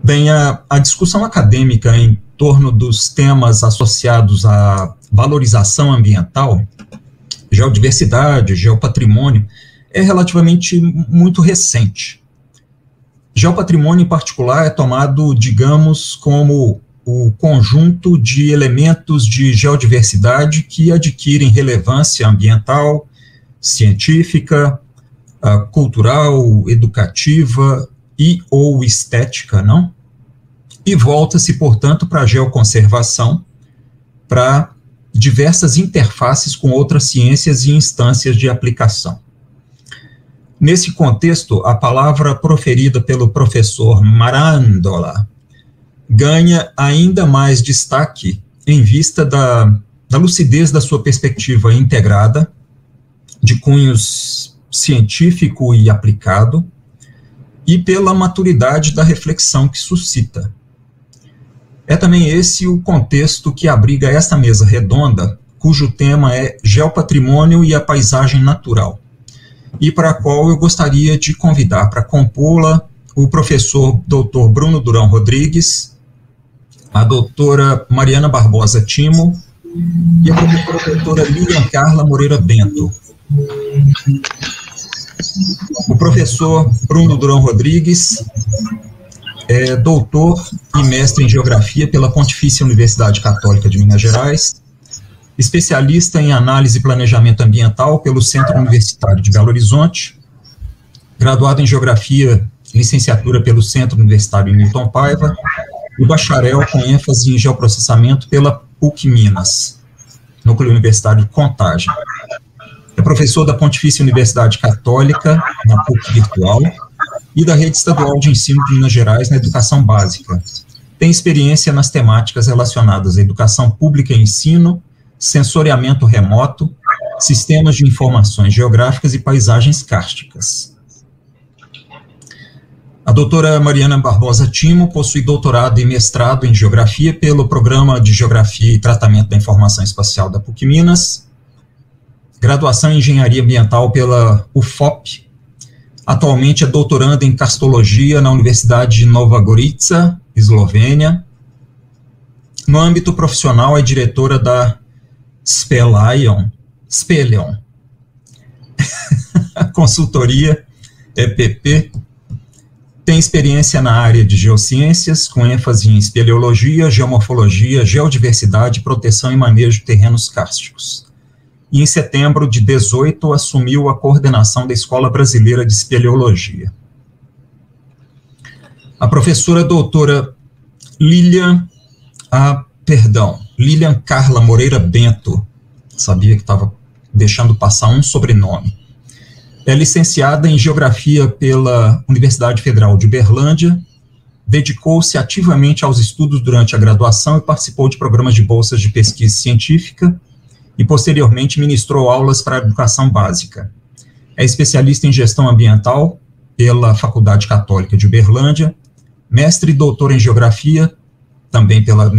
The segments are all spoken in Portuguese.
Bem, a discussão acadêmica em torno dos temas associados à valorização ambiental, geodiversidade, geopatrimônio, é relativamente muito recente. Geopatrimônio, em particular, é tomado, digamos, como o conjunto de elementos de geodiversidade que adquirem relevância ambiental, científica, cultural, educativa e ou estética, não? E volta-se, portanto, para a geoconservação, para diversas interfaces com outras ciências e instâncias de aplicação. Nesse contexto, a palavra proferida pelo professor Marandola ganha ainda mais destaque em vista da lucidez da sua perspectiva integrada, de cunhos científico e aplicado, e pela maturidade da reflexão que suscita. É também esse o contexto que abriga esta mesa redonda, cujo tema é Geopatrimônio e a Paisagem Natural, e para a qual eu gostaria de convidar para compô-la o professor Dr. Bruno Durão Rodrigues, a doutora Mariana Barbosa Timo e a doutora Lilian Carla Moreira Bento. O professor Bruno Durão Rodrigues é doutor e mestre em Geografia pela Pontifícia Universidade Católica de Minas Gerais, especialista em Análise e Planejamento Ambiental pelo Centro Universitário de Belo Horizonte, graduado em Geografia, licenciatura pelo Centro Universitário Newton Paiva, e bacharel com ênfase em Geoprocessamento pela PUC Minas, Núcleo Universitário de Contagem. É professor da Pontifícia Universidade Católica, na PUC Virtual, e da Rede Estadual de Ensino de Minas Gerais na Educação Básica. Tem experiência nas temáticas relacionadas à educação pública e ensino, sensoriamento remoto, sistemas de informações geográficas e paisagens kársticas. A doutora Mariana Barbosa Timo possui doutorado e mestrado em Geografia pelo Programa de Geografia e Tratamento da Informação Espacial da PUC Minas, graduação em Engenharia Ambiental pela UFOP, atualmente é doutoranda em Karstologia na Universidade de Nova Gorica, Eslovênia. No âmbito profissional, é diretora da Spelion, consultoria EPP, tem experiência na área de geociências, com ênfase em espeleologia, geomorfologia, geodiversidade, proteção e manejo de terrenos kársticos. E em setembro de 2018 assumiu a coordenação da Escola Brasileira de Espeleologia. A professora doutora Lilian Carla Moreira Bento, sabia que estava deixando passar um sobrenome, é licenciada em Geografia pela Universidade Federal de Uberlândia, dedicou-se ativamente aos estudos durante a graduação e participou de programas de bolsas de pesquisa científica e, posteriormente, ministrou aulas para a educação básica. É especialista em gestão ambiental pela Faculdade Católica de Uberlândia, mestre e doutor em Geografia, também pela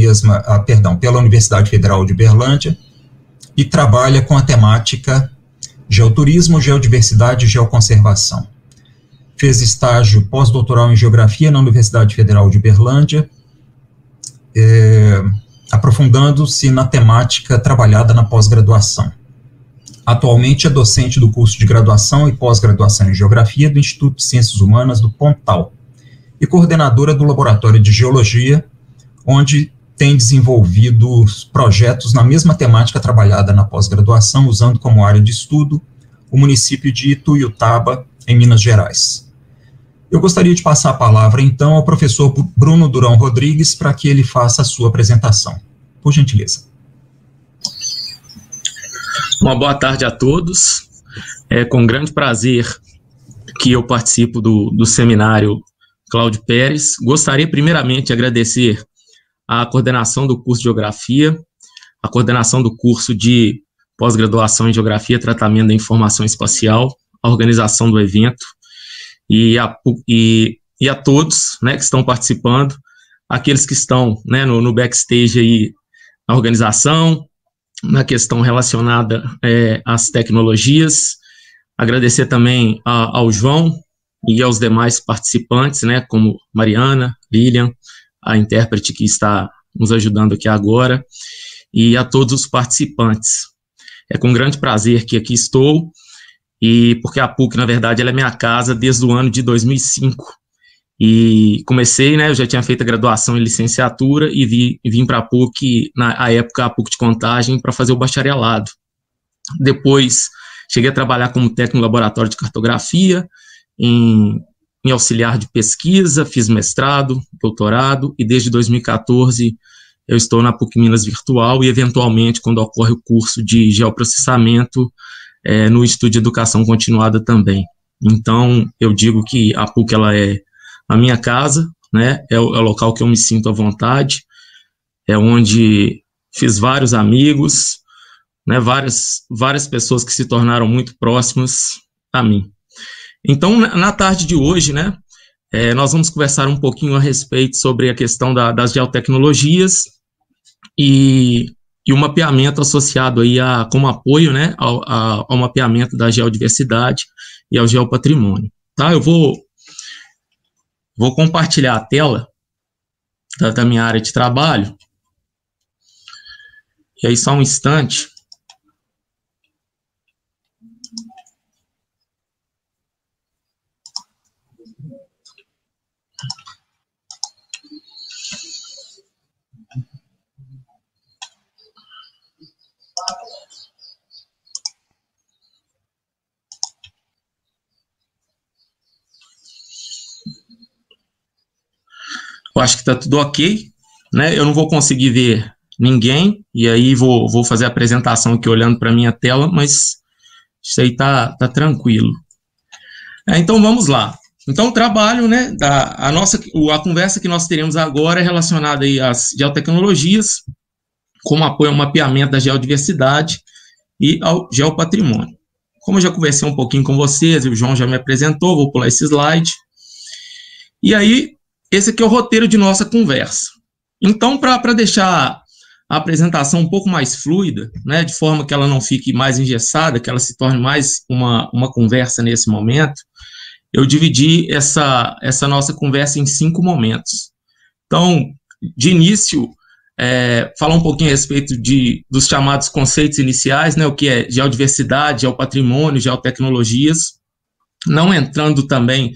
Universidade Federal de Uberlândia, e trabalha com a temática Geoturismo, Geodiversidade e Geoconservação. Fez estágio pós-doutoral em Geografia na Universidade Federal de Uberlândia, aprofundando-se na temática trabalhada na pós-graduação. Atualmente é docente do curso de graduação e pós-graduação em Geografia do Instituto de Ciências Humanas do Pontal e coordenadora do Laboratório de Geologia, onde tem desenvolvido projetos na mesma temática trabalhada na pós-graduação, usando como área de estudo o município de Ituiutaba, em Minas Gerais. Eu gostaria de passar a palavra, então, ao professor Bruno Durão Rodrigues, para que ele faça a sua apresentação. Por gentileza. Uma boa tarde a todos. É com grande prazer que eu participo do seminário Cláudio Pérez. Gostaria, primeiramente, de agradecer a coordenação do curso de Geografia, a coordenação do curso de pós-graduação em Geografia e Tratamento da Informação Espacial, a organização do evento, e a todos, né, que estão participando, aqueles que estão, né, no backstage aí, na organização, na questão relacionada às tecnologias. Agradecer também ao João, e aos demais participantes, né, como Mariana, Lilian, a intérprete que está nos ajudando aqui agora, e a todos os participantes. É com grande prazer que aqui estou, e porque a PUC, na verdade, ela é minha casa desde o ano de 2005, e comecei, né, eu já tinha feito a graduação em licenciatura, e vim para a PUC, na época, a PUC de Contagem, para fazer o bacharelado. Depois, cheguei a trabalhar como técnico no laboratório de cartografia, em auxiliar de pesquisa, fiz mestrado, doutorado, e desde 2014 eu estou na PUC Minas Virtual e, eventualmente, quando ocorre o curso de geoprocessamento, no Instituto de Educação Continuada também. Então, eu digo que a PUC ela é a minha casa, né? É o local que eu me sinto à vontade, é onde fiz vários amigos, né? Várias pessoas que se tornaram muito próximas a mim. Então, na tarde de hoje, né, nós vamos conversar um pouquinho a respeito sobre a questão das geotecnologias e o mapeamento associado aí como apoio, né, ao mapeamento da geodiversidade e ao geopatrimônio. Tá? Eu vou compartilhar a tela da minha área de trabalho. E aí, só um instante. Eu acho que está tudo ok, né? Eu não vou conseguir ver ninguém, e aí vou fazer a apresentação aqui olhando para a minha tela, mas isso aí tá tranquilo. Então, vamos lá. Então, o trabalho, né, a conversa que nós teremos agora é relacionada aí às geotecnologias, como apoio ao mapeamento da geodiversidade e ao geopatrimônio. Como eu já conversei um pouquinho com vocês, e o João já me apresentou, vou pular esse slide. E aí, esse aqui é o roteiro de nossa conversa. Então, para deixar a apresentação um pouco mais fluida, né, de forma que ela não fique mais engessada, que ela se torne mais uma conversa nesse momento, eu dividi essa nossa conversa em 5 momentos. Então, de início, falar um pouquinho a respeito dos chamados conceitos iniciais, né, o que é geodiversidade, geopatrimônio, geotecnologias, não entrando também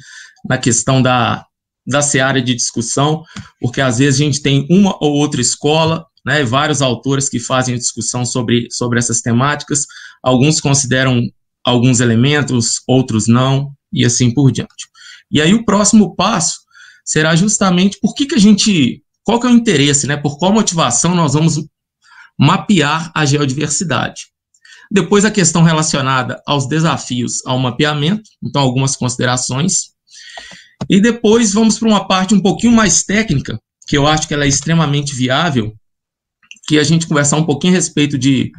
na questão da seara de discussão, porque às vezes a gente tem uma ou outra escola, né, vários autores que fazem discussão sobre essas temáticas, alguns consideram alguns elementos, outros não, e assim por diante. E aí o próximo passo será justamente qual que é o interesse, né, por qual motivação nós vamos mapear a geodiversidade. Depois a questão relacionada aos desafios ao mapeamento, então algumas considerações. E depois vamos para uma parte um pouquinho mais técnica, que eu acho que ela é extremamente viável, que a gente conversar um pouquinho a respeito de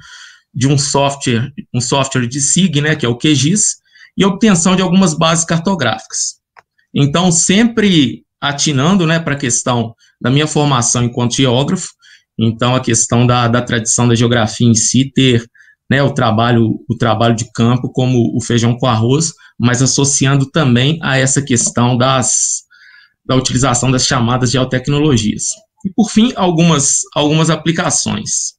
um software de SIG, né, que é o QGIS, e a obtenção de algumas bases cartográficas. Então, sempre atinando, né, para a questão da minha formação enquanto geógrafo, então a questão da tradição da geografia em si, ter, né, o trabalho de campo como o feijão com arroz, mas associando também a essa questão da utilização das chamadas geotecnologias. E, por fim, algumas aplicações.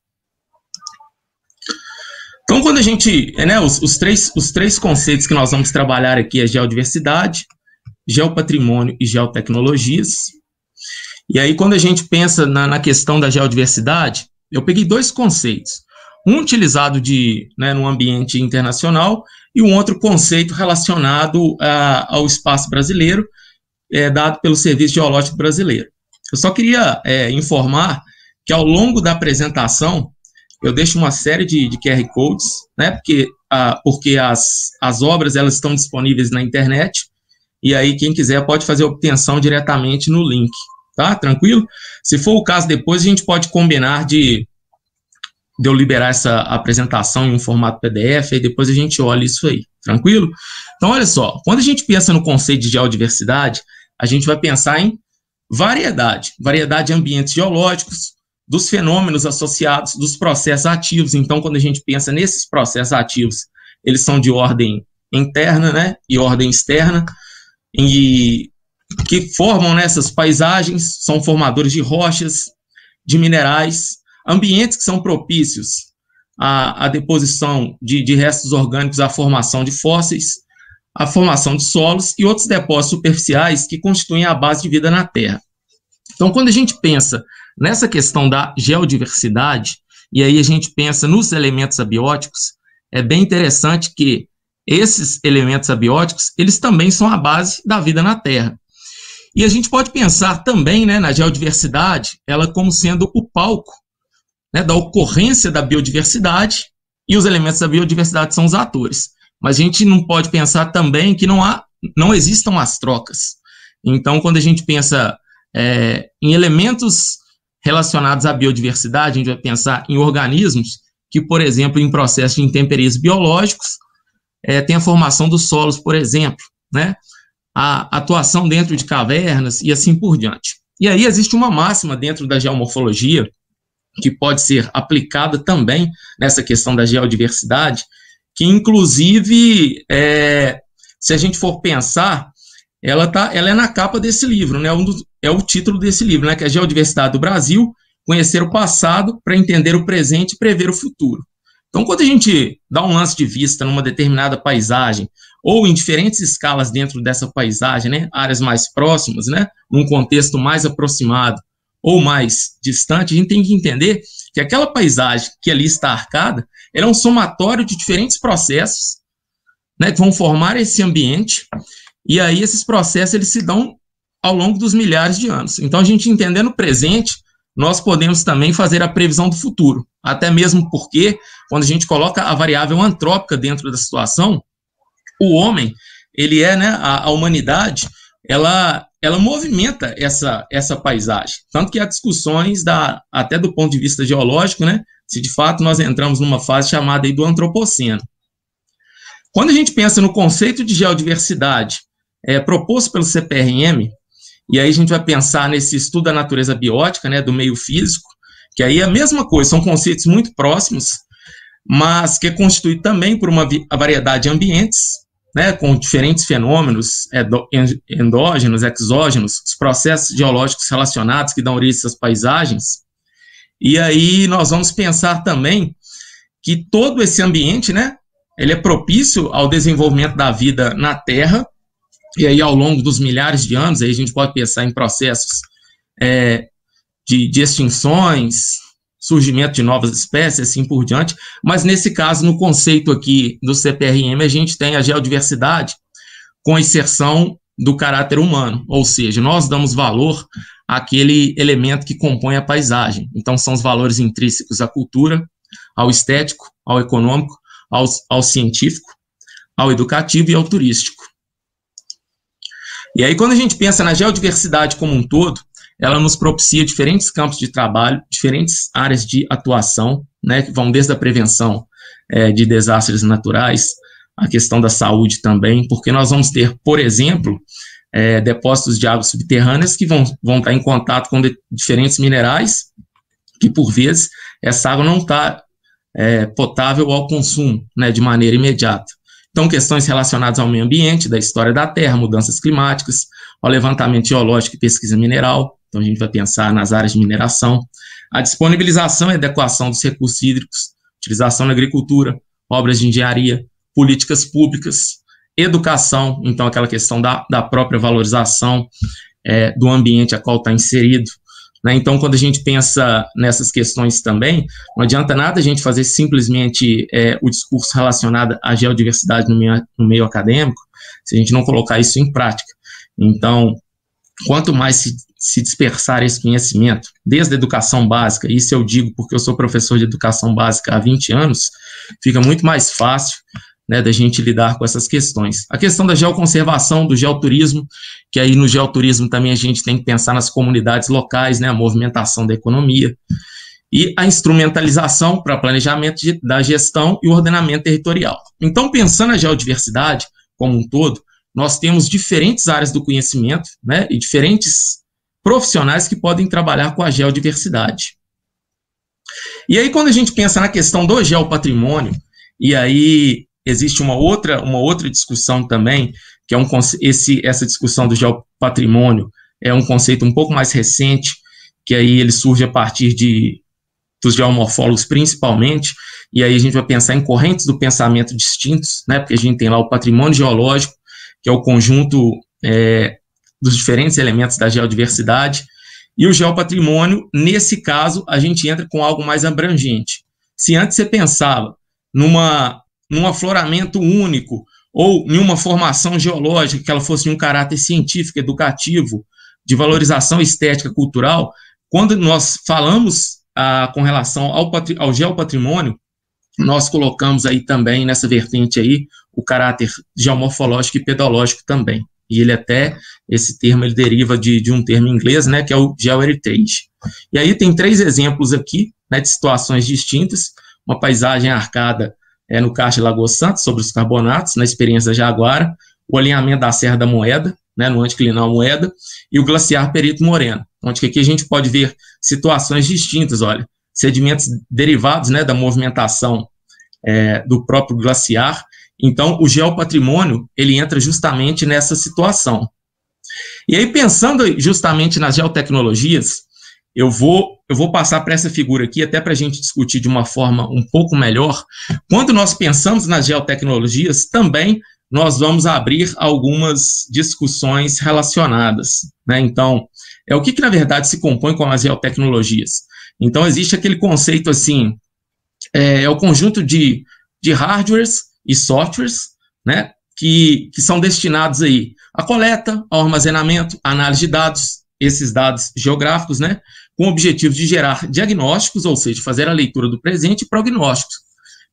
Então, quando a gente, né, os três conceitos que nós vamos trabalhar aqui é geodiversidade, geopatrimônio e geotecnologias. E aí, quando a gente pensa na questão da geodiversidade, eu peguei 2 conceitos. Um utilizado no ambiente internacional e um outro conceito relacionado ao espaço brasileiro, dado pelo Serviço Geológico Brasileiro. Eu só queria informar que ao longo da apresentação eu deixo uma série de QR Codes, né, porque as obras elas estão disponíveis na internet, e aí quem quiser pode fazer a obtenção diretamente no link, tá? Tranquilo? Se for o caso depois, a gente pode combinar de eu liberar essa apresentação em um formato PDF, e depois a gente olha isso aí, tranquilo? Então, olha só, quando a gente pensa no conceito de geodiversidade, a gente vai pensar em variedade de ambientes geológicos, dos fenômenos associados, dos processos ativos. Então, quando a gente pensa nesses processos ativos, eles são de ordem interna, né, e ordem externa, que formam essas paisagens, são formadores de rochas, de minerais, ambientes que são propícios à deposição de restos orgânicos, à formação de fósseis, à formação de solos e outros depósitos superficiais que constituem a base de vida na Terra. Então, quando a gente pensa nessa questão da geodiversidade, e aí a gente pensa nos elementos abióticos, é bem interessante que esses elementos abióticos, eles também são a base da vida na Terra. E a gente pode pensar também, né, na geodiversidade, ela como sendo o palco, né, da ocorrência da biodiversidade, e os elementos da biodiversidade são os atores. Mas a gente não pode pensar também que não existam as trocas. Então, quando a gente pensa em elementos relacionados à biodiversidade, a gente vai pensar em organismos que, por exemplo, em processos de intempéries biológicos, tem a formação dos solos, por exemplo, né? A atuação dentro de cavernas e assim por diante. E aí existe uma máxima dentro da geomorfologia que pode ser aplicada também nessa questão da geodiversidade, que inclusive, se a gente for pensar, ela é na capa desse livro, né? É o título desse livro, né? Que é a Geodiversidade do Brasil, conhecer o passado para entender o presente e prever o futuro. Então, quando a gente dá um lance de vista numa determinada paisagem, ou em diferentes escalas dentro dessa paisagem, né, áreas mais próximas, né, num contexto mais aproximado ou mais distante, a gente tem que entender que aquela paisagem que ali está arcada, ela é um somatório de diferentes processos, né, que vão formar esse ambiente, e aí esses processos eles se dão ao longo dos milhares de anos. Então, a gente entendendo o presente, nós podemos também fazer a previsão do futuro, até mesmo porque, quando a gente coloca a variável antrópica dentro da situação, o homem, ele né, a humanidade, ela movimenta essa paisagem, tanto que há discussões, até do ponto de vista geológico, né, se de fato nós entramos numa fase chamada aí do antropoceno. Quando a gente pensa no conceito de geodiversidade proposto pelo CPRM, e aí a gente vai pensar nesse estudo da natureza biótica, né, do meio físico, que aí é a mesma coisa, são conceitos muito próximos, mas que é constituído também por uma variedade de ambientes, né, com diferentes fenômenos endógenos, exógenos, os processos geológicos relacionados que dão origem a essas paisagens. E aí nós vamos pensar também que todo esse ambiente, né, ele é propício ao desenvolvimento da vida na Terra, e aí ao longo dos milhares de anos, aí a gente pode pensar em processos de extinções, surgimento de novas espécies, assim por diante, mas nesse caso, no conceito aqui do CPRM, a gente tem a geodiversidade com inserção do caráter humano, ou seja, nós damos valor àquele elemento que compõe a paisagem. Então, são os valores intrínsecos à cultura, ao estético, ao econômico, ao científico, ao educativo e ao turístico. E aí, quando a gente pensa na geodiversidade como um todo, ela nos propicia diferentes campos de trabalho, diferentes áreas de atuação, né, que vão desde a prevenção de desastres naturais, a questão da saúde também, porque nós vamos ter, por exemplo, depósitos de águas subterrâneas que vão estar em contato com diferentes minerais, que por vezes essa água não está potável ao consumo, né, de maneira imediata. Então, questões relacionadas ao meio ambiente, da história da Terra, mudanças climáticas, ao levantamento geológico e pesquisa mineral. Então, a gente vai pensar nas áreas de mineração, a disponibilização e adequação dos recursos hídricos, utilização na agricultura, obras de engenharia, políticas públicas, educação, então aquela questão da própria valorização do ambiente a qual está inserido. Né? Então, quando a gente pensa nessas questões também, não adianta nada a gente fazer simplesmente o discurso relacionado à geodiversidade no meio acadêmico, se a gente não colocar isso em prática. Então, quanto mais se dispersar esse conhecimento, desde a educação básica, isso eu digo porque eu sou professor de educação básica há 20 anos, fica muito mais fácil, né, da gente lidar com essas questões. A questão da geoconservação, do geoturismo, que aí no geoturismo também a gente tem que pensar nas comunidades locais, né, a movimentação da economia, e a instrumentalização para planejamento da gestão e o ordenamento territorial. Então, pensando na geodiversidade como um todo, nós temos diferentes áreas do conhecimento, né, e diferentes profissionais que podem trabalhar com a geodiversidade. E aí, quando a gente pensa na questão do geopatrimônio, e aí existe uma outra discussão também, que é essa discussão do geopatrimônio é um conceito um pouco mais recente, que aí ele surge a partir dos geomorfólogos principalmente, e aí a gente vai pensar em correntes do pensamento distintos, né, porque a gente tem lá o patrimônio geológico, que é o conjunto dos diferentes elementos da geodiversidade, e o geopatrimônio, nesse caso, a gente entra com algo mais abrangente. Se antes você pensava num afloramento único, ou em uma formação geológica, que ela fosse de um caráter científico, educativo, de valorização estética, cultural, quando nós falamos com relação ao geopatrimônio, nós colocamos aí também, nessa vertente aí, o caráter geomorfológico e pedológico também. E esse termo, ele deriva de um termo em inglês, né, que é o geoheritage. E aí tem 3 exemplos aqui, né, de situações distintas, uma paisagem arcada no Caixa Lagoa Santos, sobre os carbonatos, na experiência Jaguara, o alinhamento da Serra da Moeda, né, no anticlinal Moeda, e o glaciar Perito Moreno, onde aqui a gente pode ver situações distintas, olha, sedimentos derivados, né, da movimentação do próprio glaciar. Então, o geopatrimônio, ele entra justamente nessa situação. E aí, pensando justamente nas geotecnologias, eu vou passar para essa figura aqui, até para a gente discutir de uma forma um pouco melhor. Quando nós pensamos nas geotecnologias, também nós vamos abrir algumas discussões relacionadas, né? Então, o que na verdade se compõe com as geotecnologias? Então, existe aquele conceito assim, o conjunto de hardwares e softwares, né, que são destinados aí à coleta, ao armazenamento, à análise de dados, esses dados geográficos, né, com o objetivo de gerar diagnósticos, ou seja, fazer a leitura do presente, e prognósticos,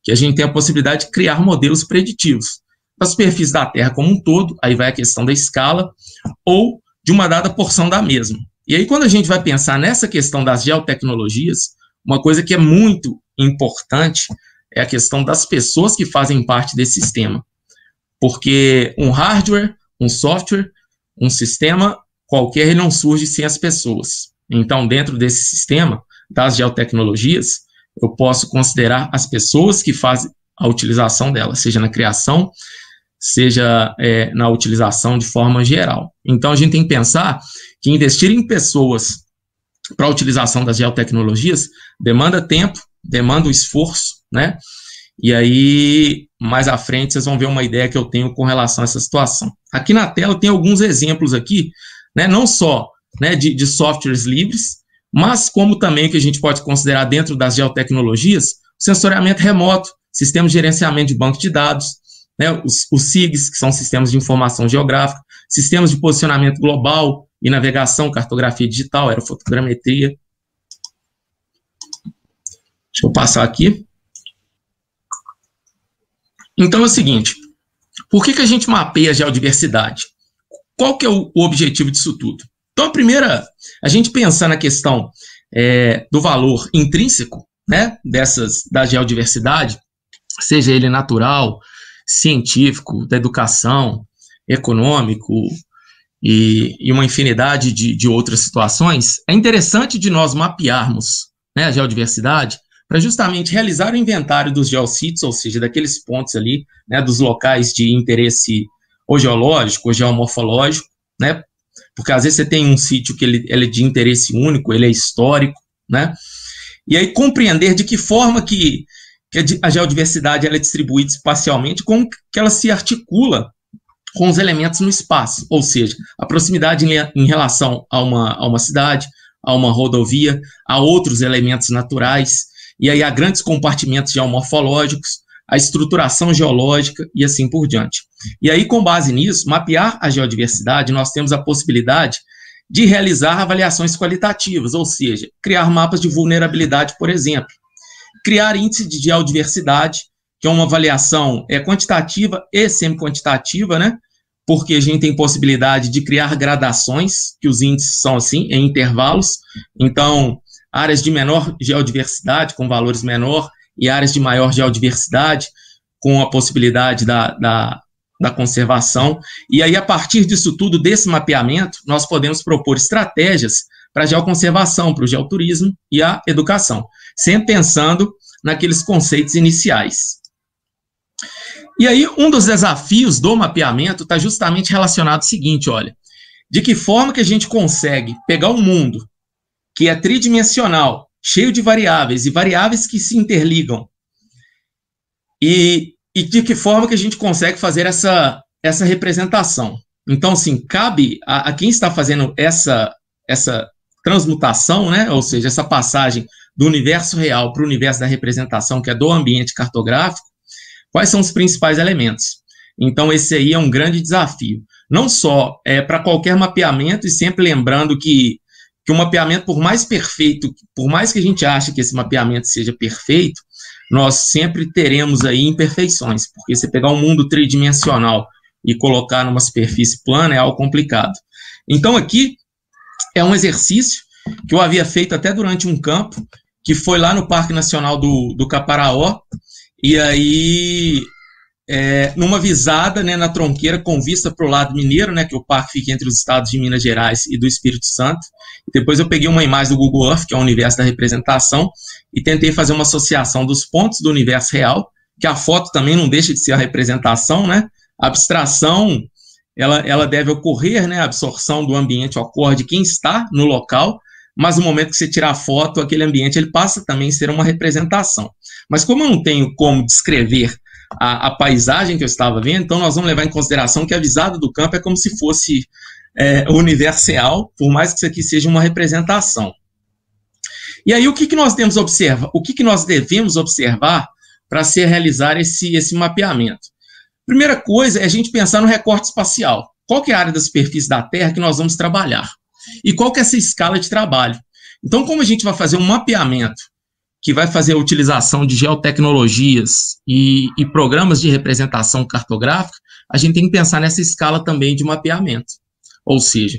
que a gente tem a possibilidade de criar modelos preditivos da superfície da Terra como um todo, aí vai a questão da escala, ou de uma dada porção da mesma. E aí, quando a gente vai pensar nessa questão das geotecnologias, uma coisa que é muito importante é a questão das pessoas que fazem parte desse sistema. Porque um hardware, um software, um sistema qualquer, ele não surge sem as pessoas. Então, dentro desse sistema das geotecnologias, eu posso considerar as pessoas que fazem a utilização dela, seja na criação, seja na utilização de forma geral. Então, a gente tem que pensar que investir em pessoas para a utilização das geotecnologias demanda tempo, demanda o esforço, né? E aí, mais à frente, vocês vão ver uma ideia que eu tenho com relação a essa situação. Aqui na tela tem alguns exemplos aqui, né, não só, né, de softwares livres, mas como também que a gente pode considerar dentro das geotecnologias, sensoriamento remoto, sistemas de gerenciamento de banco de dados, né, os SIGs, que são sistemas de informação geográfica, sistemas de posicionamento global e navegação, cartografia digital, aerofotogrametria. Deixa eu passar aqui. Então é o seguinte, por que a gente mapeia a geodiversidade? Qual que é o objetivo disso tudo? Então, a gente pensar na questão do valor intrínseco, né, da geodiversidade, seja ele natural, científico, da educação, econômico e uma infinidade de outras situações, é interessante de nós mapearmos, né, a geodiversidade para justamente realizar o inventário dos geossites, ou seja, daqueles pontos ali, né, dos locais de interesse ou geológico ou geomorfológico, né, porque às vezes você tem um sítio que ele é de interesse único, ele é histórico, né, e aí compreender de que forma que a geodiversidade ela é distribuída espacialmente, como que ela se articula com os elementos no espaço, ou seja, a proximidade em relação a uma cidade, a uma rodovia, a outros elementos naturais, e aí há grandes compartimentos geomorfológicos, a estruturação geológica e assim por diante. E aí, com base nisso, mapear a geodiversidade, nós temos a possibilidade de realizar avaliações qualitativas, ou seja, criar mapas de vulnerabilidade, por exemplo, criar índice de geodiversidade, que é uma avaliação quantitativa e semi-quantitativa, né? Porque a gente tem possibilidade de criar gradações, que os índices são assim, em intervalos. Então, áreas de menor geodiversidade, com valores menor, e áreas de maior geodiversidade, com a possibilidade da conservação. E aí, a partir disso tudo, desse mapeamento, nós podemos propor estratégias para a geoconservação, para o geoturismo e a educação, sempre pensando naqueles conceitos iniciais. E aí, um dos desafios do mapeamento está justamente relacionado ao seguinte, olha, de que forma que a gente consegue pegar um mundo que é tridimensional, cheio de variáveis, e variáveis que se interligam, e de que forma que a gente consegue fazer essa representação. Então, assim, cabe a quem está fazendo essa transmutação, né, ou seja, essa passagem do universo real para o universo da representação, que é do ambiente cartográfico, quais são os principais elementos. Então, esse aí é um grande desafio. Não só para qualquer mapeamento, e sempre lembrando que o mapeamento, por mais perfeito, por mais que a gente ache que esse mapeamento seja perfeito, nós sempre teremos aí imperfeições, porque você pegar um mundo tridimensional e colocar numa superfície plana é algo complicado. Então, aqui é um exercício que eu havia feito até durante um campo, que foi lá no Parque Nacional do Caparaó, e aí, numa visada, né, na tronqueira, com vista para o lado mineiro, né, que o parque fica entre os estados de Minas Gerais e do Espírito Santo. Depois eu peguei uma imagem do Google Earth, que é o universo da representação, e tentei fazer uma associação dos pontos do universo real, que a foto também não deixa de ser a representação, né? A abstração, ela deve ocorrer, né? A absorção do ambiente ocorre de quem está no local, mas no momento que você tirar a foto, aquele ambiente ele passa também a ser uma representação. Mas como eu não tenho como descrever a paisagem que eu estava vendo, então nós vamos levar em consideração que a visada do campo é como se fosse o universo real, por mais que isso aqui seja uma representação. E aí, o que nós devemos observar para se realizar esse mapeamento? Primeira coisa é a gente pensar no recorte espacial. Qual que é a área da superfície da Terra que nós vamos trabalhar? E qual que é essa escala de trabalho? Então, como a gente vai fazer um mapeamento que vai fazer a utilização de geotecnologias e programas de representação cartográfica, a gente tem que pensar nessa escala também de mapeamento. Ou seja,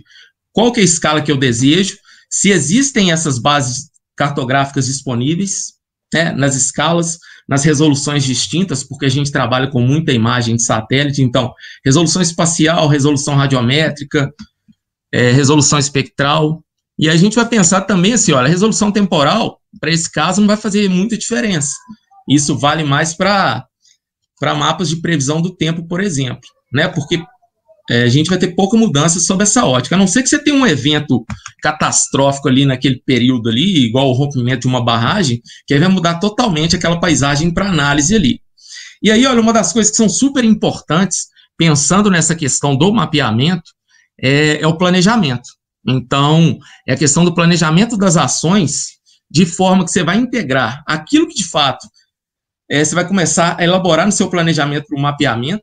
qual que é a escala que eu desejo, se existem essas bases cartográficas disponíveis, né, nas escalas, nas resoluções distintas, porque a gente trabalha com muita imagem de satélite, então, resolução espacial, resolução radiométrica, resolução espectral, e a gente vai pensar também assim, olha, a resolução temporal, para esse caso, não vai fazer muita diferença. Isso vale mais para mapas de previsão do tempo, por exemplo, né, porque a gente vai ter pouca mudança sobre essa ótica, a não ser que você tenha um evento catastrófico ali naquele período ali, igual o rompimento de uma barragem, que aí vai mudar totalmente aquela paisagem para análise ali. E aí, olha, uma das coisas que são super importantes, pensando nessa questão do mapeamento, é o planejamento. Então, é a questão do planejamento das ações, de forma que você vai integrar aquilo que, de fato, você vai começar a elaborar no seu planejamento para o mapeamento.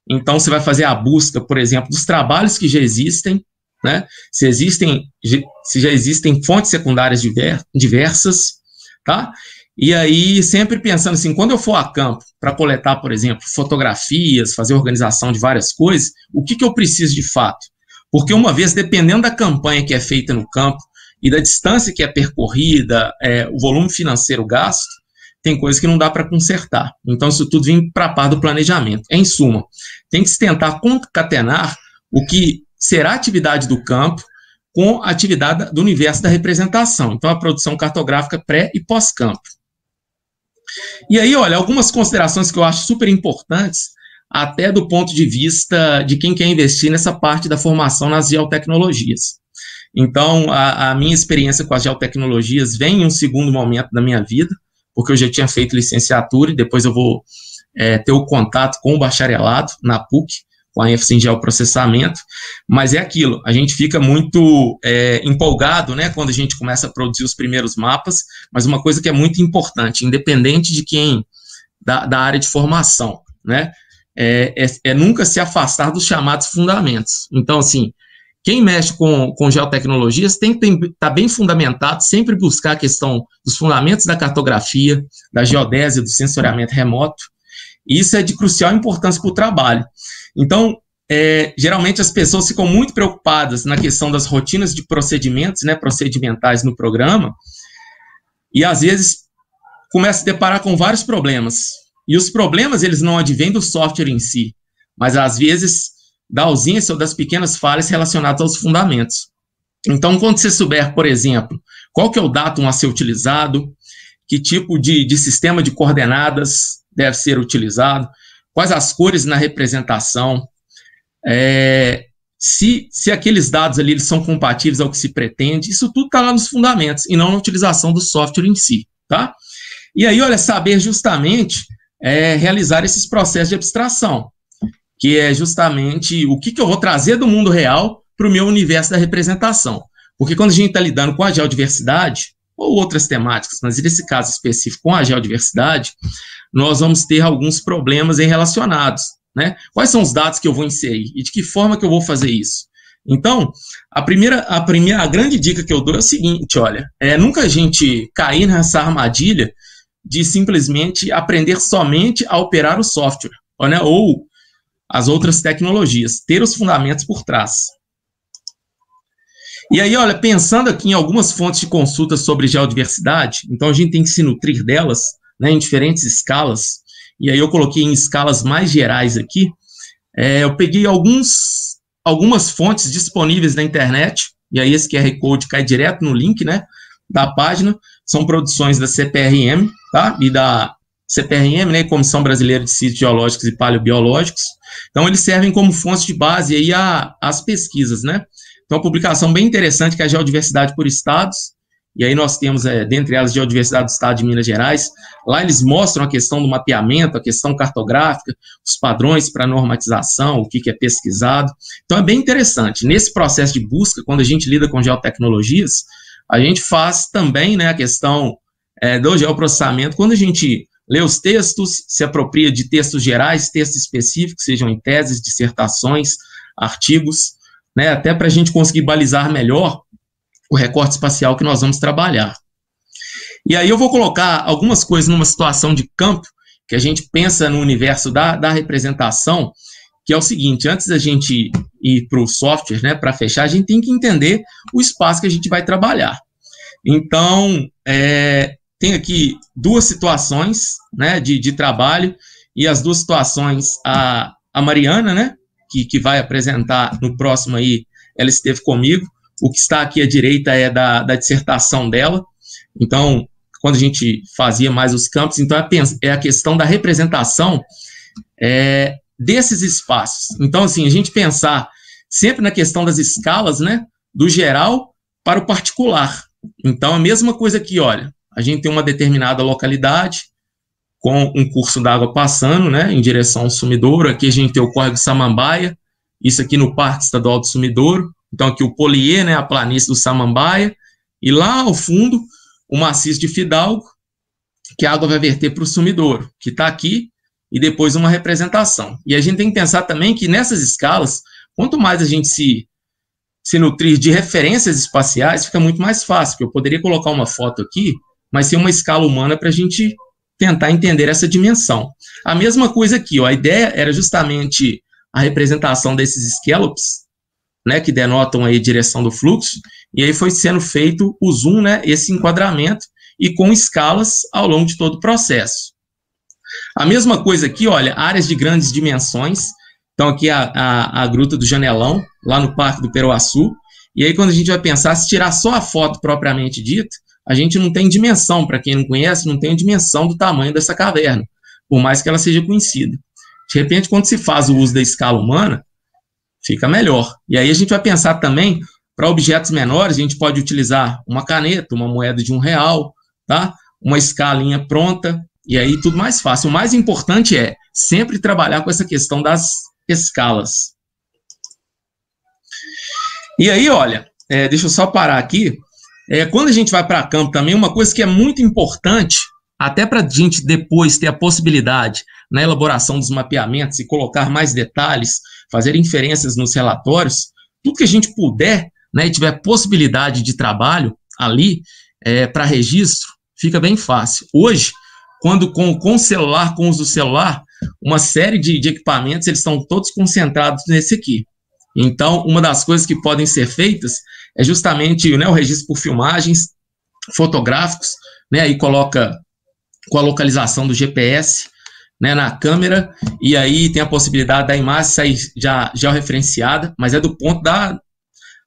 Então, você vai fazer a busca, por exemplo, dos trabalhos que já existem, né? Se já existem fontes secundárias diversas, tá? E aí, sempre pensando assim, quando eu for a campo para coletar, por exemplo, fotografias, fazer organização de várias coisas, o que eu preciso de fato? Porque uma vez, dependendo da campanha que é feita no campo e da distância que é percorrida, o volume financeiro gasto, tem coisas que não dá para consertar. Então, isso tudo vem para a par do planejamento. Em suma, tem que se tentar concatenar o que será a atividade do campo com a atividade do universo da representação. Então, a produção cartográfica pré- e pós-campo. E aí, olha, algumas considerações que eu acho super importantes, até do ponto de vista de quem quer investir nessa parte da formação nas geotecnologias. Então, a minha experiência com as geotecnologias vem em um segundo momento da minha vida, porque eu já tinha feito licenciatura e depois eu vou ter o contato com o bacharelado na PUC, com a ênfase em geoprocessamento, mas é aquilo, a gente fica muito empolgado, né, quando a gente começa a produzir os primeiros mapas, mas uma coisa que é muito importante, independente de quem, da área de formação, né, nunca se afastar dos chamados fundamentos. Então, assim, quem mexe com geotecnologias tem que estar bem fundamentado, sempre buscar a questão dos fundamentos da cartografia, da geodésia, do sensoriamento remoto, e isso é de crucial importância para o trabalho. Então, geralmente as pessoas ficam muito preocupadas na questão das rotinas de procedimentos, né, procedimentais no programa, e às vezes começa a se deparar com vários problemas. E os problemas, eles não advêm do software em si, mas às vezes da ausência ou das pequenas falhas relacionadas aos fundamentos. Então, quando você souber, por exemplo, qual que é o datum a ser utilizado, que tipo de sistema de coordenadas deve ser utilizado, quais as cores na representação, se aqueles dados ali eles são compatíveis ao que se pretende, isso tudo está lá nos fundamentos e não na utilização do software em si, tá? E aí, olha, saber justamente realizar esses processos de abstração, que é justamente o que eu vou trazer do mundo real para o meu universo da representação. Porque quando a gente está lidando com a geodiversidade, ou outras temáticas, mas nesse caso específico com a geodiversidade, nós vamos ter alguns problemas aí relacionados, né? Quais são os dados que eu vou inserir e de que forma que eu vou fazer isso? Então, a grande dica que eu dou é o seguinte, olha, nunca a gente cair nessa armadilha de simplesmente aprender somente a operar o software, né, ou as outras tecnologias, ter os fundamentos por trás. E aí, olha, pensando aqui em algumas fontes de consulta sobre geodiversidade, então a gente tem que se nutrir delas, né, em diferentes escalas, e aí eu coloquei em escalas mais gerais aqui, eu peguei algumas fontes disponíveis na internet, e aí esse QR Code cai direto no link, né, da página, são produções da CPRM, tá, e da CPRM, né, Comissão Brasileira de Sítios Geológicos e Paleobiológicos, então eles servem como fontes de base aí às pesquisas, né. Então, uma publicação bem interessante que é a Geodiversidade por Estados, e aí nós temos, dentre elas, Geodiversidade do Estado de Minas Gerais. Lá eles mostram a questão do mapeamento, a questão cartográfica, os padrões para normatização, o que é pesquisado. Então, é bem interessante. Nesse processo de busca, quando a gente lida com geotecnologias, a gente faz também, né, a questão do geoprocessamento. Quando a gente lê os textos, se apropria de textos gerais, textos específicos, sejam em teses, dissertações, artigos, né, até para a gente conseguir balizar melhor o recorte espacial que nós vamos trabalhar. E aí eu vou colocar algumas coisas numa situação de campo, que a gente pensa no universo da representação, que é o seguinte, antes da gente ir para o software, né, para fechar, a gente tem que entender o espaço que a gente vai trabalhar. Então, tem aqui duas situações, né, de trabalho, e as duas situações, a Mariana, né, que vai apresentar no próximo aí, ela esteve comigo. O que está aqui à direita é da dissertação dela. Então, quando a gente fazia mais os campos, então é a questão da representação desses espaços. Então, assim, a gente pensar sempre na questão das escalas, né, do geral para o particular. Então, a mesma coisa aqui, olha, a gente tem uma determinada localidade, com um curso d'água passando, né, em direção ao Sumidouro. Aqui a gente tem o córrego Samambaia, isso aqui no Parque Estadual do Sumidouro. Então aqui o Poliê, né, a planície do Samambaia, e lá ao fundo o maciço de Fidalgo, que a água vai verter para o Sumidouro, que está aqui, e depois uma representação. E a gente tem que pensar também que nessas escalas, quanto mais a gente se nutrir de referências espaciais, fica muito mais fácil, porque eu poderia colocar uma foto aqui, mas tem uma escala humana para a gente tentar entender essa dimensão. A mesma coisa aqui, ó, a ideia era justamente a representação desses scallops, né, que denotam aí a direção do fluxo, e aí foi sendo feito o zoom, né, esse enquadramento, e com escalas ao longo de todo o processo. A mesma coisa aqui, olha, áreas de grandes dimensões, então aqui a Gruta do Janelão, lá no Parque do Peruaçu, e aí quando a gente vai pensar, se tirar só a foto propriamente dita, a gente não tem dimensão, para quem não conhece, não tem dimensão do tamanho dessa caverna, por mais que ela seja conhecida. De repente, quando se faz o uso da escala humana, fica melhor. E aí a gente vai pensar também, para objetos menores, a gente pode utilizar uma caneta, uma moeda de R$1, tá? Uma escalinha pronta, e aí tudo mais fácil. O mais importante é sempre trabalhar com essa questão das escalas. E aí, olha, deixa eu só parar aqui. Quando a gente vai para campo também, uma coisa que é muito importante, até para a gente depois ter a possibilidade na elaboração dos mapeamentos e colocar mais detalhes, fazer inferências nos relatórios, tudo que a gente puder, né, e tiver possibilidade de trabalho ali para registro, fica bem fácil. Hoje, quando com o celular, com o uso do celular, uma série de equipamentos, eles estão todos concentrados nesse aqui. Então, uma das coisas que podem ser feitas é justamente, né, o registro por filmagens fotográficos, né, aí coloca com a localização do GPS, né, na câmera, e aí tem a possibilidade da imagem sair já georreferenciada, mas é do ponto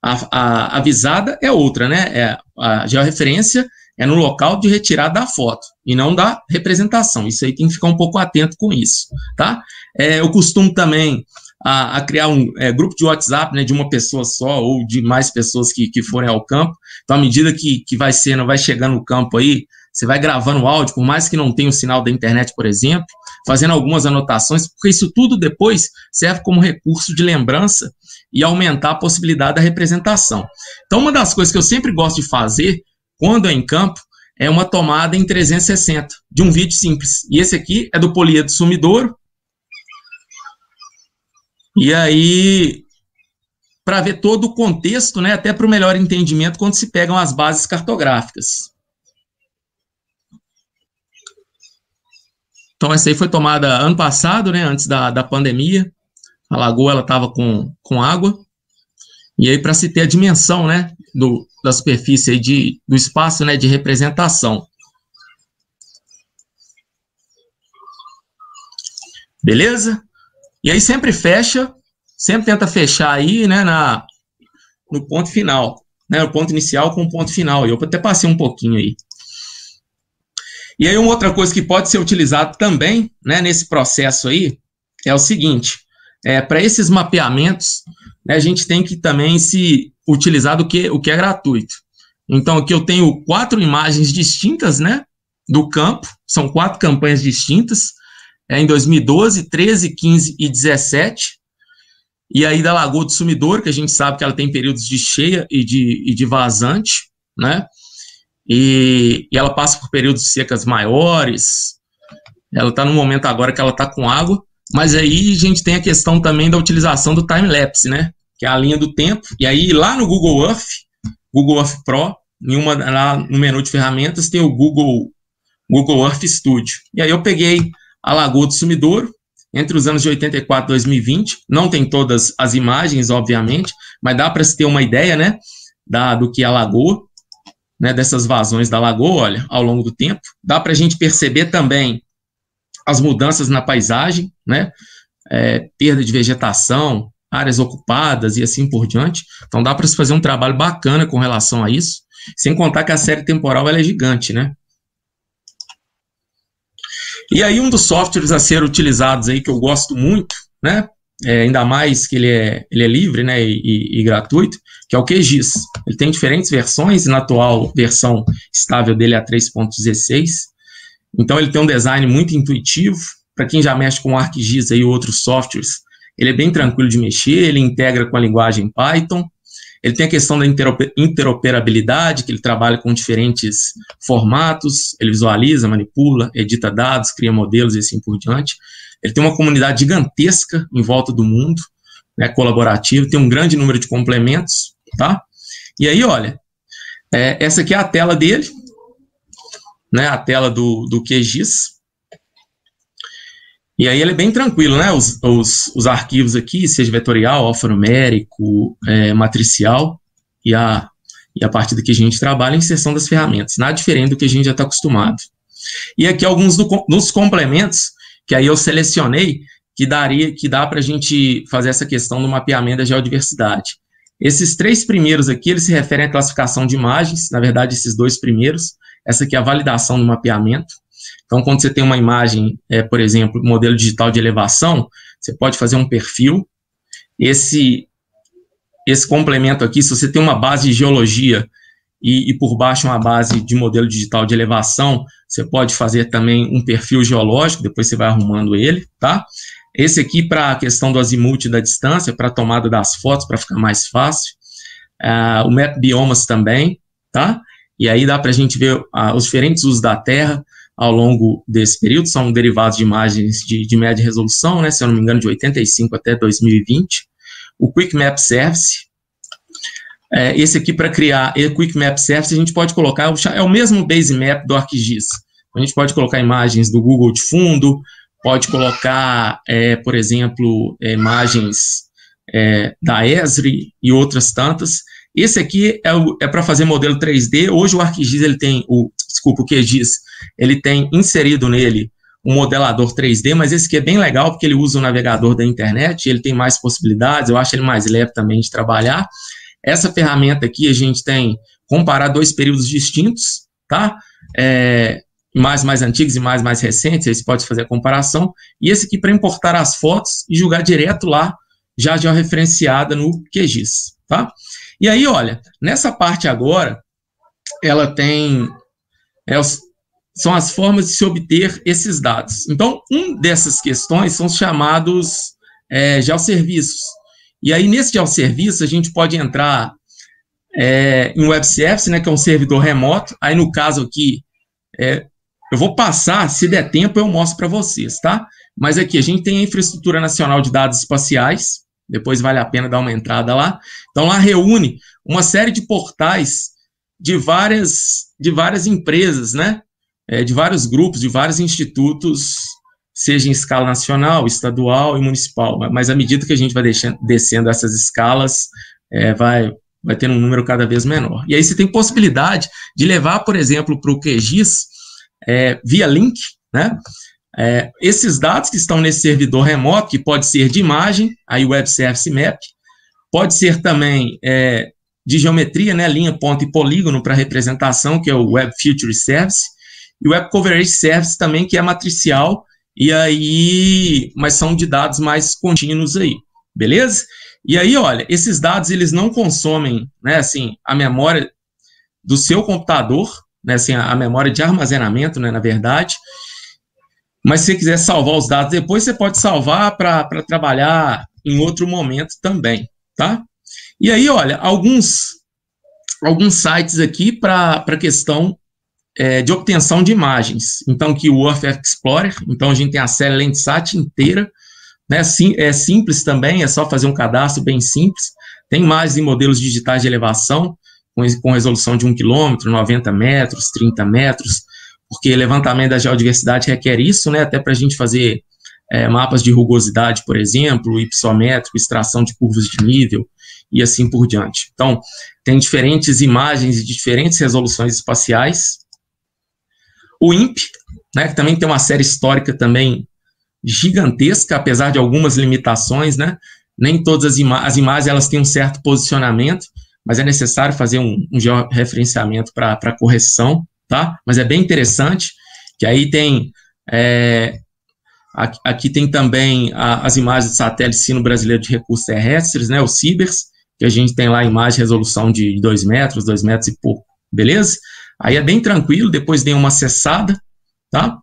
a visada é outra, né, a georreferência é no local de retirada da foto e não da representação. Isso aí tem que ficar um pouco atento com isso, tá? Eu costumo também a criar um grupo de WhatsApp, né, de uma pessoa só ou de mais pessoas que forem ao campo. Então, à medida que vai chegando no campo aí, você vai gravando o áudio, por mais que não tenha o sinal da internet, por exemplo, fazendo algumas anotações, porque isso tudo depois serve como recurso de lembrança e aumentar a possibilidade da representação. Então, uma das coisas que eu sempre gosto de fazer, quando é em campo, é uma tomada em 360, de um vídeo simples. E esse aqui é do Políedro Sumidouro. E aí, para ver todo o contexto, né, até para o melhor entendimento quando se pegam as bases cartográficas. Então, essa aí foi tomada ano passado, né, antes da pandemia. A lagoa estava com água. E aí, para se ter a dimensão, né, da superfície aí do espaço, né, de representação. Beleza? E aí sempre tenta fechar aí, né, no ponto final, né, o ponto inicial com o ponto final. Eu até passei um pouquinho aí. E aí uma outra coisa que pode ser utilizado também, né, nesse processo aí, é o seguinte, para esses mapeamentos, né, a gente tem que também se utilizar o que é gratuito. Então aqui eu tenho 4 imagens distintas, né, do campo, são 4 campanhas distintas, em 2012, 13, 15 e 17, e aí da Lagoa do Sumidouro, que a gente sabe que ela tem períodos de cheia e de vazante, né, e ela passa por períodos de secas maiores, ela está no momento agora que ela está com água, mas aí a gente tem a questão também da utilização do time-lapse, né, que é a linha do tempo, e aí lá no Google Earth Pro, lá no menu de ferramentas, tem o Google Earth Studio, e aí eu peguei a Lagoa do Sumidouro, entre os anos de 84 e 2020, não tem todas as imagens, obviamente, mas dá para se ter uma ideia, né, do que é a lagoa, né, dessas vazões da lagoa, olha, ao longo do tempo. Dá para a gente perceber também as mudanças na paisagem, né, perda de vegetação, áreas ocupadas e assim por diante. Então dá para se fazer um trabalho bacana com relação a isso, sem contar que a série temporal ela é gigante, né. E aí um dos softwares a ser utilizados aí que eu gosto muito, né, ainda mais que ele é livre, né, e gratuito, que é o QGIS. Ele tem diferentes versões, e na atual versão estável dele é a 3.16. Então ele tem um design muito intuitivo. Para quem já mexe com o ArcGIS e outros softwares, ele é bem tranquilo de mexer, ele integra com a linguagem Python. Ele tem a questão da interoperabilidade, que ele trabalha com diferentes formatos, ele visualiza, manipula, edita dados, cria modelos e assim por diante. Ele tem uma comunidade gigantesca em volta do mundo, né, colaborativa, tem um grande número de complementos, tá? E aí, olha, essa aqui é a tela dele, né, a tela do QGIS. E aí ele é bem tranquilo, né, os arquivos aqui, seja vetorial, alfanumérico, matricial, e a partir daqui a gente trabalha a inserção das ferramentas, nada diferente do que a gente já está acostumado. E aqui alguns dos complementos, que aí eu selecionei, que dá para a gente fazer essa questão do mapeamento da geodiversidade. Esses 3 primeiros aqui, eles se referem à classificação de imagens, na verdade esses 2 primeiros, essa aqui é a validação do mapeamento. Então, quando você tem uma imagem, por exemplo, modelo digital de elevação, você pode fazer um perfil. Esse complemento aqui, se você tem uma base de geologia e por baixo uma base de modelo digital de elevação, você pode fazer também um perfil geológico, depois você vai arrumando ele, tá? Esse aqui para a questão do azimuth da distância, para a tomada das fotos, para ficar mais fácil. O Map Biomas também, tá? E aí dá para a gente ver os diferentes usos da Terra ao longo desse período, são derivados de imagens de média resolução, né, se eu não me engano, de 85 até 2020. O Quick Map Service, esse aqui para criar o Quick Map Service, a gente pode colocar, é o mesmo base map do ArcGIS, a gente pode colocar imagens do Google de fundo, pode colocar, por exemplo, imagens da Esri e outras tantas. Esse aqui é para fazer modelo 3D, hoje o ArcGIS, ele tem, o QGIS, ele tem inserido nele um modelador 3D, mas esse aqui é bem legal, porque ele usa o navegador da internet, ele tem mais possibilidades, eu acho ele mais leve também de trabalhar. Essa ferramenta aqui, a gente tem comparar 2 períodos distintos, tá? Imagens mais antigas e imagens mais recentes, aí você pode fazer a comparação, e esse aqui para importar as fotos e jogar direto lá, já referenciada no QGIS, tá? E aí, olha, nessa parte agora, ela tem, são as formas de se obter esses dados. Então, dessas questões são os chamados geosserviços. E aí, nesse geosserviço, a gente pode entrar em web service, né, que é um servidor remoto. Aí, no caso aqui, eu vou passar, se der tempo, eu mostro para vocês, tá? Mas aqui, a gente tem a Infraestrutura Nacional de Dados Espaciais, depois vale a pena dar uma entrada lá. Então, lá reúne uma série de portais de várias empresas, né? De vários grupos, de vários institutos, seja em escala nacional, estadual e municipal. Mas à medida que a gente vai descendo essas escalas, vai tendo um número cada vez menor. E aí você tem possibilidade de levar, por exemplo, para o QGIS, via link, né? Esses dados que estão nesse servidor remoto, que pode ser de imagem, aí Web Service Map, pode ser também de geometria, né, linha, ponto e polígono para representação, que é o Web Feature Service, e o Web Coverage Service também, que é matricial, e aí, mas são de dados mais contínuos aí, beleza? E aí, olha, esses dados, eles não consomem, né, assim, a memória do seu computador, né, assim, a memória de armazenamento, né, na verdade, mas se você quiser salvar os dados depois, você pode salvar para trabalhar em outro momento também, tá? E aí, olha, alguns sites aqui para a questão de obtenção de imagens. Então, aqui o Earth Explorer, então a gente tem a série Landsat inteira, né? É simples também, é só fazer um cadastro bem simples. Tem imagens e modelos digitais de elevação, com resolução de 1 km, 90 metros, 30 metros, porque levantamento da geodiversidade requer isso, né? Até para a gente fazer mapas de rugosidade, por exemplo, ipsométrico, extração de curvas de nível, e assim por diante. Então, tem diferentes imagens de diferentes resoluções espaciais. O INPE, né, que também tem uma série histórica também gigantesca, apesar de algumas limitações, né? Nem todas as imagens elas têm um certo posicionamento, mas é necessário fazer um georreferenciamento para correção, tá? Mas é bem interessante, que aí tem... aqui tem também as imagens de satélite Sino Brasileiro de Recursos Terrestres, né, o CIBERS, que a gente tem lá imagem de resolução de 2 metros e pouco, beleza? Aí é bem tranquilo, depois dei uma acessada, tá?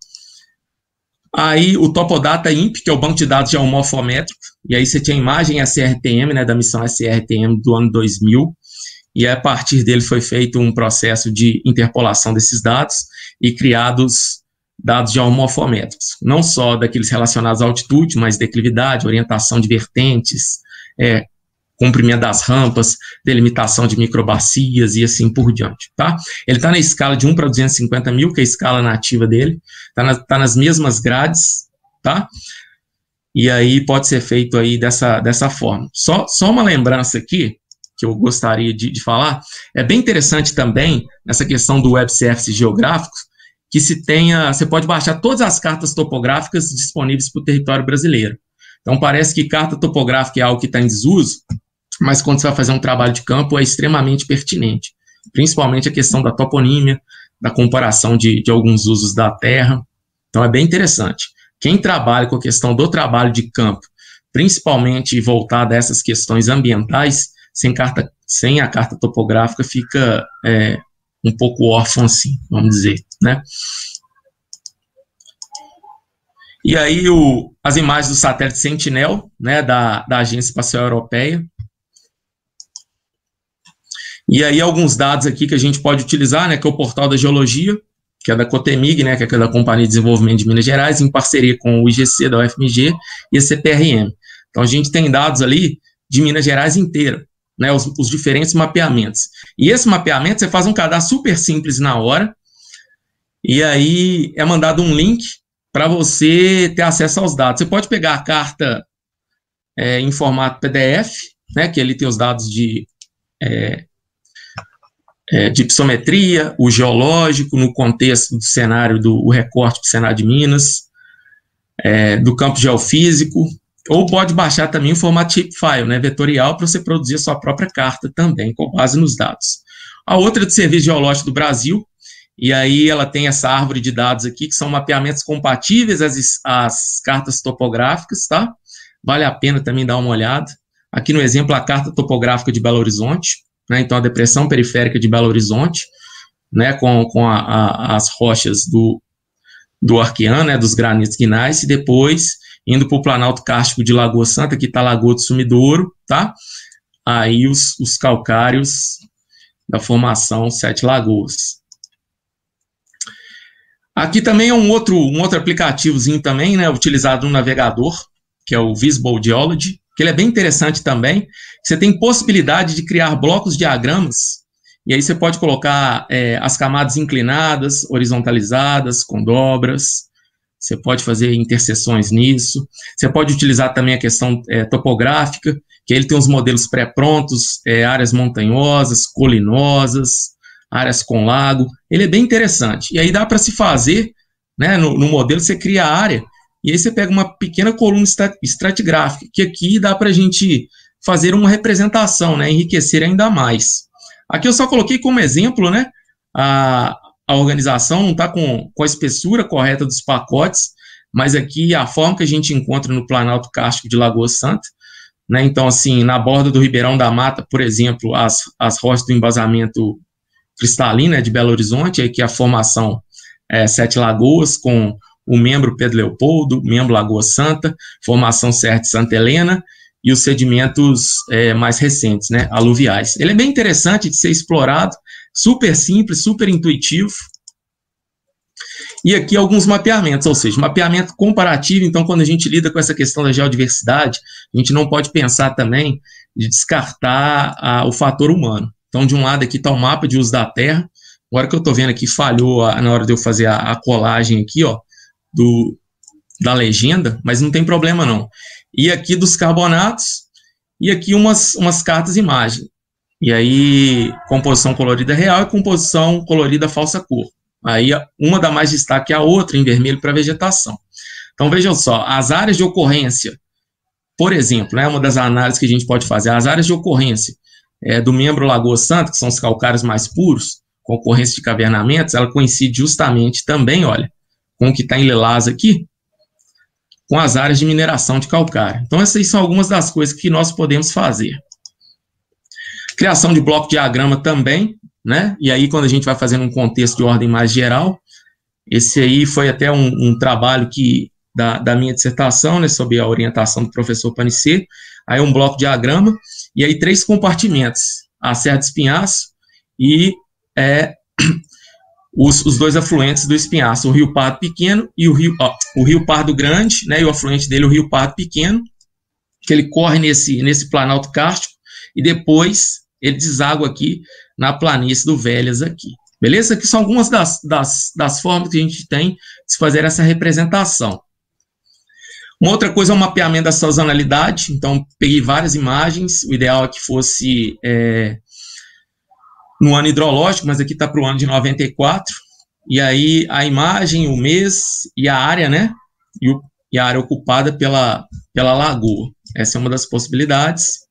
Aí o Topodata INPE, que é o banco de dados geomorfométrico, e aí você tinha a imagem SRTM, né, da missão SRTM do ano 2000, e a partir dele foi feito um processo de interpolação desses dados e criados dados geomorfométricos, não só daqueles relacionados à altitude, mas declividade, orientação de vertentes, comprimento das rampas, delimitação de microbacias e assim por diante, tá? Ele está na escala de 1 para 250 mil, que é a escala nativa dele, tá nas mesmas grades, tá? E aí pode ser feito aí dessa forma. Só uma lembrança aqui, que eu gostaria de falar, é bem interessante também, nessa questão do web service geográfico, que você pode baixar todas as cartas topográficas disponíveis para o território brasileiro. Então parece que carta topográfica é algo que está em desuso, mas quando você vai fazer um trabalho de campo é extremamente pertinente, principalmente a questão da toponímia, da comparação de alguns usos da terra. Então é bem interessante. Quem trabalha com a questão do trabalho de campo, principalmente voltada a essas questões ambientais, sem a carta topográfica fica um pouco órfão assim, vamos dizer, né? E aí as imagens do satélite Sentinel, né, da Agência Espacial Europeia. E aí alguns dados aqui que a gente pode utilizar, né, que é o portal da geologia, que é da Cotemig, né, que é da Companhia de Desenvolvimento de Minas Gerais, em parceria com o IGC da UFMG e a CPRM. Então a gente tem dados ali de Minas Gerais inteira, né, os diferentes mapeamentos. E esse mapeamento você faz um cadastro super simples na hora, e aí é mandado um link para você ter acesso aos dados. Você pode pegar a carta em formato PDF, né, que ele tem os dados de ipsometria, o geológico, no contexto do cenário, o recorte do cenário de Minas, do campo geofísico, ou pode baixar também o formato shapefile, né, vetorial, para você produzir a sua própria carta também, com base nos dados. A outra é do Serviço Geológico do Brasil, e aí ela tem essa árvore de dados aqui, que são mapeamentos compatíveis às cartas topográficas, tá? Vale a pena também dar uma olhada. Aqui no exemplo, a carta topográfica de Belo Horizonte, né? Então a depressão periférica de Belo Horizonte, né? Com as rochas do Arquean, né? Dos granitos guinais, e depois indo para o Planalto Kárstico de Lagoa Santa, aqui está a Lagoa do Sumidouro, tá? Aí os calcários da formação Sete Lagoas. Aqui também é um outro aplicativozinho também, né, utilizado no navegador, que é o Visible Geology, que ele é bem interessante também. Você tem possibilidade de criar blocos de diagramas, e aí você pode colocar as camadas inclinadas, horizontalizadas, com dobras, você pode fazer interseções nisso, você pode utilizar também a questão topográfica, que ele tem os modelos pré-prontos, áreas montanhosas, colinosas, áreas com lago, ele é bem interessante. E aí dá para se fazer, né, no modelo você cria a área, e aí você pega uma pequena coluna estratigráfica, que aqui dá para a gente fazer uma representação, né, enriquecer ainda mais. Aqui eu só coloquei como exemplo, né, a organização não está com a espessura correta dos pacotes, mas aqui a forma que a gente encontra no Planalto Kárstico de Lagoa Santa, né, então assim, na borda do Ribeirão da Mata, por exemplo, as rochas do embasamento cristalina de Belo Horizonte, aí que a formação Sete Lagoas, com o membro Pedro Leopoldo, membro Lagoa Santa, formação Serra de Santa Helena, e os sedimentos mais recentes, né, aluviais. Ele é bem interessante de ser explorado, super simples, super intuitivo. E aqui alguns mapeamentos, ou seja, mapeamento comparativo. Então, quando a gente lida com essa questão da geodiversidade, a gente não pode pensar também de descartar o fator humano. Então, de um lado aqui está o mapa de uso da terra. Agora que eu estou vendo aqui, falhou na hora de eu fazer a colagem aqui, ó, da legenda, mas não tem problema não. E aqui dos carbonatos, e aqui umas cartas imagem. E aí, composição colorida real e composição colorida falsa cor. Aí, uma dá mais destaque à outra, em vermelho, para a vegetação. Então, vejam só, as áreas de ocorrência, por exemplo, né, uma das análises que a gente pode fazer, as áreas de ocorrência do membro Lagoa Santa, que são os calcários mais puros, com ocorrência de cavernamentos, ela coincide justamente também, olha, com o que está em lilás aqui, com as áreas de mineração de calcário. Então, essas são algumas das coisas que nós podemos fazer. Criação de bloco de diagrama também, né? E aí, quando a gente vai fazendo um contexto de ordem mais geral, esse aí foi até um trabalho da minha dissertação, né, sob a orientação do professor Panicê. Aí um bloco de diagrama, e aí 3 compartimentos, a Serra de Espinhaço e os 2 afluentes do Espinhaço, o Rio Pardo Pequeno e o Rio Pardo Grande, né, e o afluente dele, o Rio Pardo Pequeno, que ele corre nesse Planalto Kárstico, e depois ele deságua aqui na planície do Velhas aqui. Beleza? Aqui são algumas das formas que a gente tem de se fazer essa representação. Uma outra coisa é o mapeamento da sazonalidade. Então, peguei várias imagens. O ideal é que fosse no ano hidrológico, mas aqui está para o ano de 94. E aí, a imagem, o mês e a área, né? E a área ocupada pela lagoa. Essa é uma das possibilidades.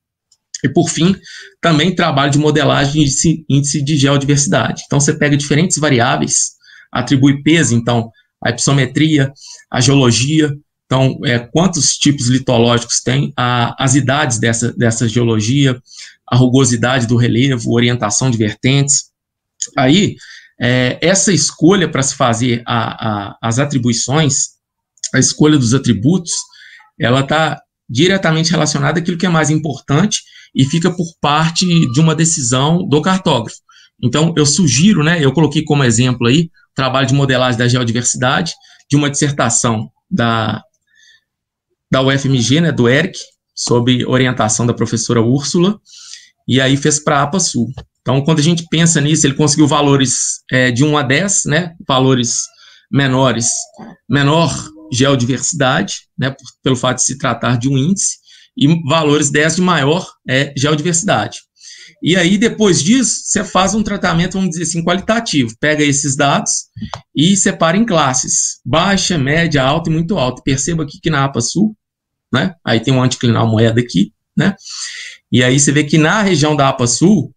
E, por fim, também trabalho de modelagem de índice de geodiversidade. Então, você pega diferentes variáveis, atribui peso, então, a epsometria, a geologia, então, quantos tipos litológicos tem, as idades dessa geologia, a rugosidade do relevo, orientação de vertentes. Aí, essa escolha para se fazer as atribuições, a escolha dos atributos, ela está diretamente relacionada àquilo que é mais importante e fica por parte de uma decisão do cartógrafo. Então, eu sugiro, né, eu coloquei como exemplo aí, trabalho de modelagem da geodiversidade, de uma dissertação da UFMG, né, do ERIC, sob orientação da professora Úrsula, e aí fez para a APA Sul. Então, quando a gente pensa nisso, ele conseguiu valores de 1 a 10, né, valores menores, menor geodiversidade, né, pelo fato de se tratar de um índice, e valores 10 de maior geodiversidade. E aí, depois disso, você faz um tratamento, vamos dizer assim, qualitativo. Pega esses dados e separa em classes. Baixa, média, alta e muito alta. Perceba aqui que na APA Sul, né, aí tem um anticlinal moeda aqui, né, e aí você vê que na região da APA Sul,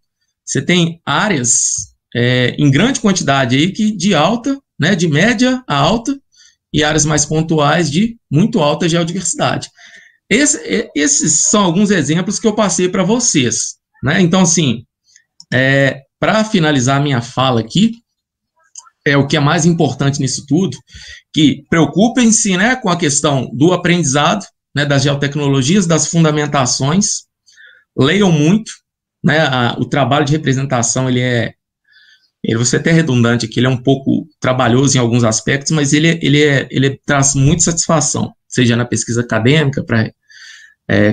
você tem áreas em grande quantidade aí, que de alta, né, de média a alta, e áreas mais pontuais de muito alta geodiversidade. Esses são alguns exemplos que eu passei para vocês, né? Então, assim, para finalizar minha fala aqui, o que é mais importante nisso tudo, que preocupem-se, né, com a questão do aprendizado, né, das geotecnologias, das fundamentações, leiam muito, né, o trabalho de representação, vou ser até redundante aqui, ele é um pouco trabalhoso em alguns aspectos, mas ele traz muita satisfação, seja na pesquisa acadêmica, para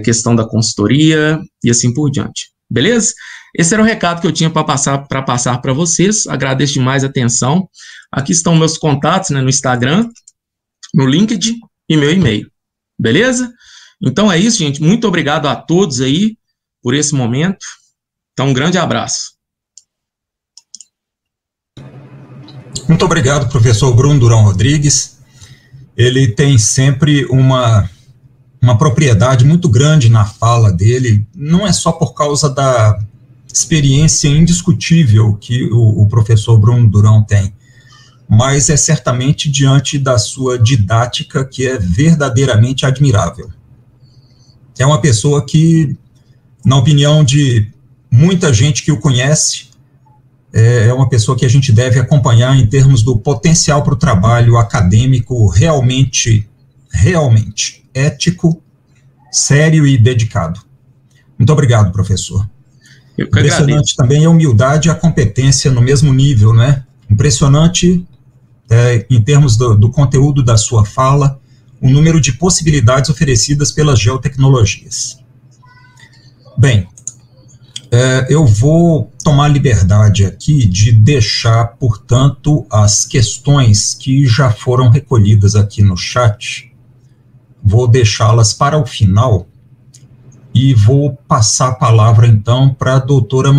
questão da consultoria e assim por diante. Beleza? Esse era o recado que eu tinha para passar para vocês. Agradeço demais a atenção. Aqui estão meus contatos, né, no Instagram, no LinkedIn e meu e-mail. Beleza? Então é isso, gente. Muito obrigado a todos aí por esse momento. Então, um grande abraço. Muito obrigado, professor Bruno Durão Rodrigues. Ele tem sempre uma propriedade muito grande na fala dele, não é só por causa da experiência indiscutível que o professor Bruno Durão tem, mas é certamente diante da sua didática, que é verdadeiramente admirável. É uma pessoa que, na opinião de muita gente que o conhece, é uma pessoa que a gente deve acompanhar em termos do potencial para o trabalho acadêmico realmente ético, sério e dedicado. Muito obrigado, professor. Impressionante também a humildade e a competência no mesmo nível, né? Impressionante, em termos do conteúdo da sua fala, o número de possibilidades oferecidas pelas geotecnologias. Bem, eu vou tomar liberdade aqui de deixar, portanto, as questões que já foram recolhidas aqui no chat, vou deixá-las para o final e vou passar a palavra, então, para a doutora